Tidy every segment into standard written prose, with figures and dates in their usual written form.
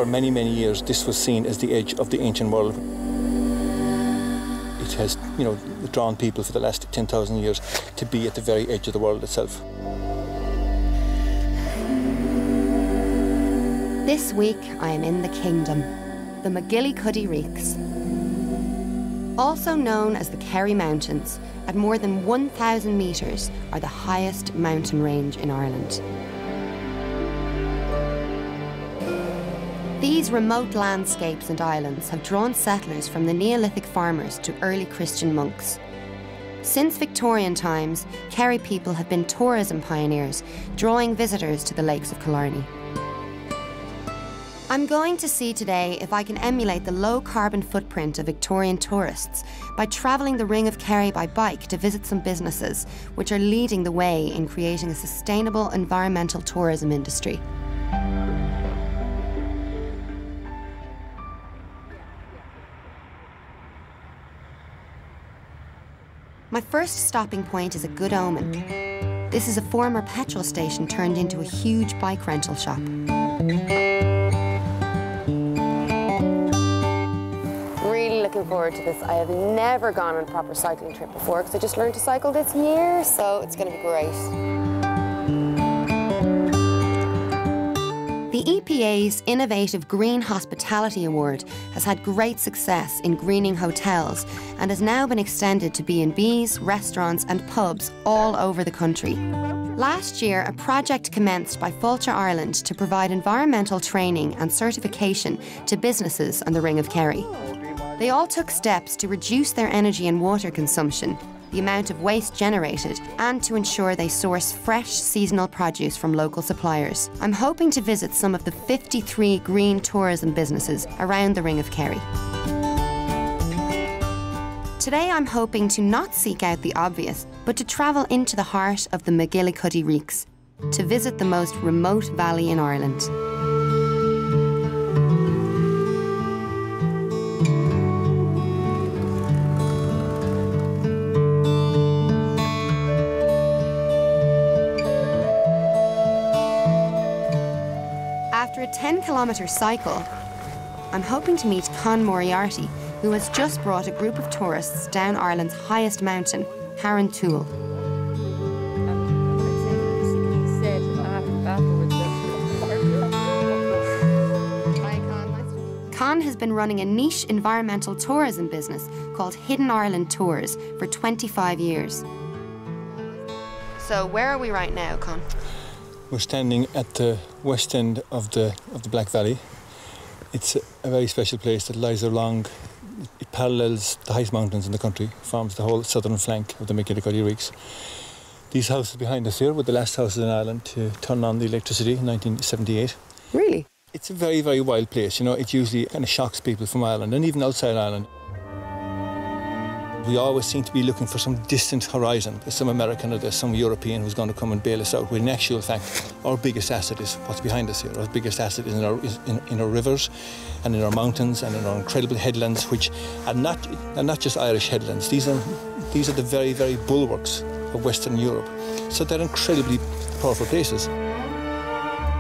for many, many years, this was seen as the edge of the ancient world. It has, drawn people for the last 10,000 years to be at the very edge of the world itself. This week, I am in the kingdom, the McGillycuddy Reeks. Also known as the Kerry Mountains, at more than 1,000 metres, are the highest mountain range in Ireland. These remote landscapes and islands have drawn settlers from the Neolithic farmers to early Christian monks. Since Victorian times, Kerry people have been tourism pioneers, drawing visitors to the lakes of Killarney. I'm going to see today if I can emulate the low carbon footprint of Victorian tourists by travelling the Ring of Kerry by bike to visit some businesses which are leading the way in creating a sustainable environmental tourism industry. My first stopping point is a good omen. This is a former petrol station turned into a huge bike rental shop. Looking forward to this. I have never gone on a proper cycling trip before because I just learned to cycle this year, so it's going to be great. The EPA's Innovative Green Hospitality Award has had great success in greening hotels and has now been extended to B&Bs, restaurants and pubs all over the country. Last year, a project commenced by Fulcher Ireland to provide environmental training and certification to businesses on the Ring of Kerry. They all took steps to reduce their energy and water consumption, the amount of waste generated, and to ensure they source fresh seasonal produce from local suppliers. I'm hoping to visit some of the 53 green tourism businesses around the Ring of Kerry. Today I'm hoping to not seek out the obvious, but to travel into the heart of the McGillycuddy Reeks, to visit the most remote valley in Ireland. After a 10-kilometre cycle, I'm hoping to meet Con Moriarty, who has just brought a group of tourists down Ireland's highest mountain, Harrentoul. Con has been running a niche environmental tourism business called Hidden Ireland Tours for 25 years. So where are we right now, Con? We're standing at the west end of the Black Valley. It's a very special place that lies along, it parallels the highest mountains in the country, forms the whole southern flank of the McGillycuddy Reeks. These houses behind us here were the last houses in Ireland to turn on the electricity in 1978. Really? It's a very, very wild place, it usually kind of shocks people from Ireland and even outside Ireland. We always seem to be looking for some distant horizon. There's some American or there's some European who's going to come and bail us out, when in actual fact our biggest asset is what's behind us here. Our biggest asset is in our rivers and in our mountains and in our incredible headlands, which are not just Irish headlands. These are the very, very bulwarks of Western Europe. So they're incredibly powerful places.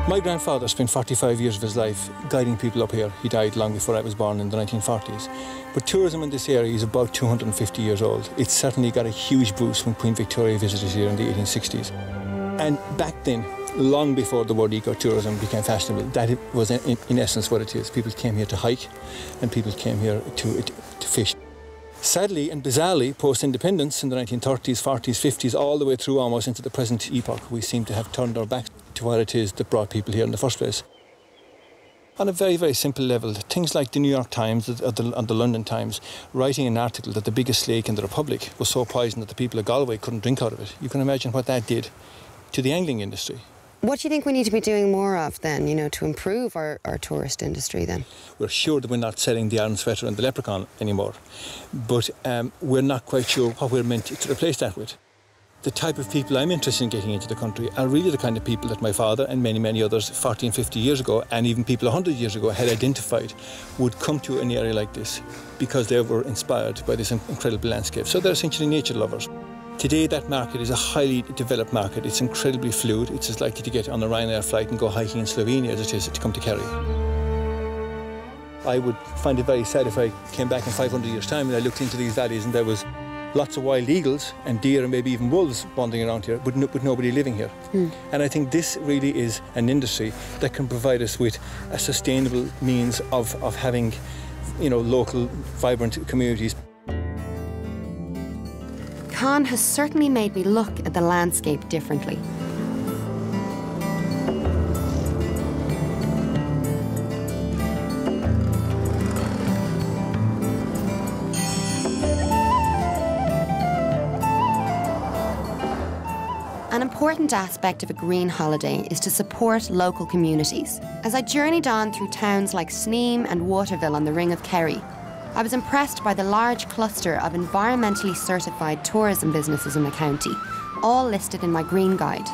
My grandfather spent 45 years of his life guiding people up here. He died long before I was born in the 1940s. But tourism in this area is about 250 years old. It's certainly got a huge boost when Queen Victoria visited here in the 1860s. And back then, long before the word ecotourism became fashionable, that was in essence what it is. People came here to hike and people came here to fish. Sadly and bizarrely, post-independence in the 1930s, 40s, 50s, all the way through almost into the present epoch, we seem to have turned our back to what it is that brought people here in the first place. On a very, very simple level, things like the New York Times or the London Times writing an article that the biggest lake in the Republic was so poisoned that the people of Galway couldn't drink out of it. You can imagine what that did to the angling industry. What do you think we need to be doing more of then, to improve our tourist industry then? We're sure that we're not selling the iron sweater and the leprechaun anymore, but we're not quite sure what we're meant to replace that with. The type of people I'm interested in getting into the country are really the kind of people that my father and many, many others 40 and 50 years ago, and even people 100 years ago, had identified would come to an area like this because they were inspired by this incredible landscape. So they're essentially nature lovers. Today, that market is a highly developed market. It's incredibly fluid. It's as likely to get on a Ryanair flight and go hiking in Slovenia as it is to come to Kerry. I would find it very sad if I came back in 500 years' time and I looked into these valleys and there was lots of wild eagles and deer and maybe even wolves wandering around here, but nobody living here. And I think this really is an industry that can provide us with a sustainable means of having, local, vibrant communities. Con has certainly made me look at the landscape differently. An important aspect of a green holiday is to support local communities. As I journeyed on through towns like Sneem and Waterville on the Ring of Kerry, I was impressed by the large cluster of environmentally certified tourism businesses in the county, all listed in my Green Guide.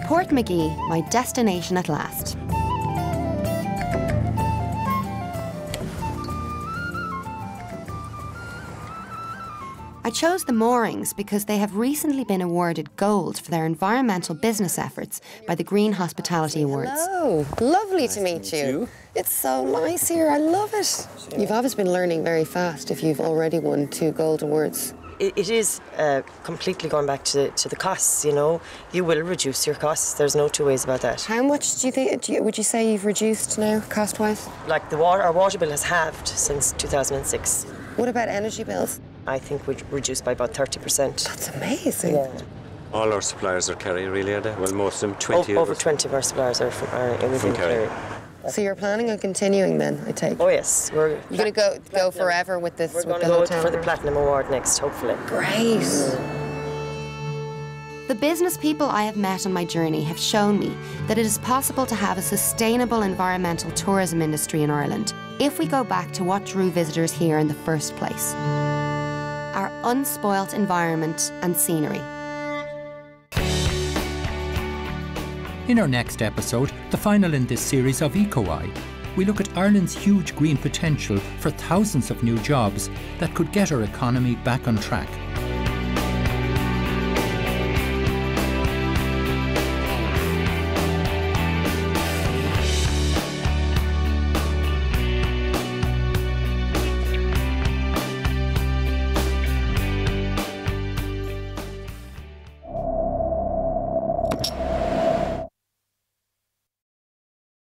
Portmagee, my destination at last. I chose the moorings because they have recently been awarded gold for their environmental business efforts by the Green Hospitality Awards. Hello, lovely to meet you. It's so nice here, I love it. You've obviously been learning very fast if you've already won 2 gold awards. It is completely going back to the costs, You will reduce your costs. There's no two ways about that. How much do you think, would you say you've reduced now, cost-wise? Like our water bill has halved since 2006. What about energy bills? I think we reduced by about 30%. That's amazing. Yeah. All our suppliers are Kerry, really, are they? Well, most of them, 20 Over 20 of our suppliers are within Kerry. So you're planning on continuing then, I take? Oh yes, you're going to go forever with this. We're going to go for the Platinum Award next, hopefully. Great. The business people I have met on my journey have shown me that it is possible to have a sustainable environmental tourism industry in Ireland if we go back to what drew visitors here in the first place: our unspoilt environment and scenery. In our next episode, the final in this series of EcoEye, we look at Ireland's huge green potential for thousands of new jobs that could get our economy back on track.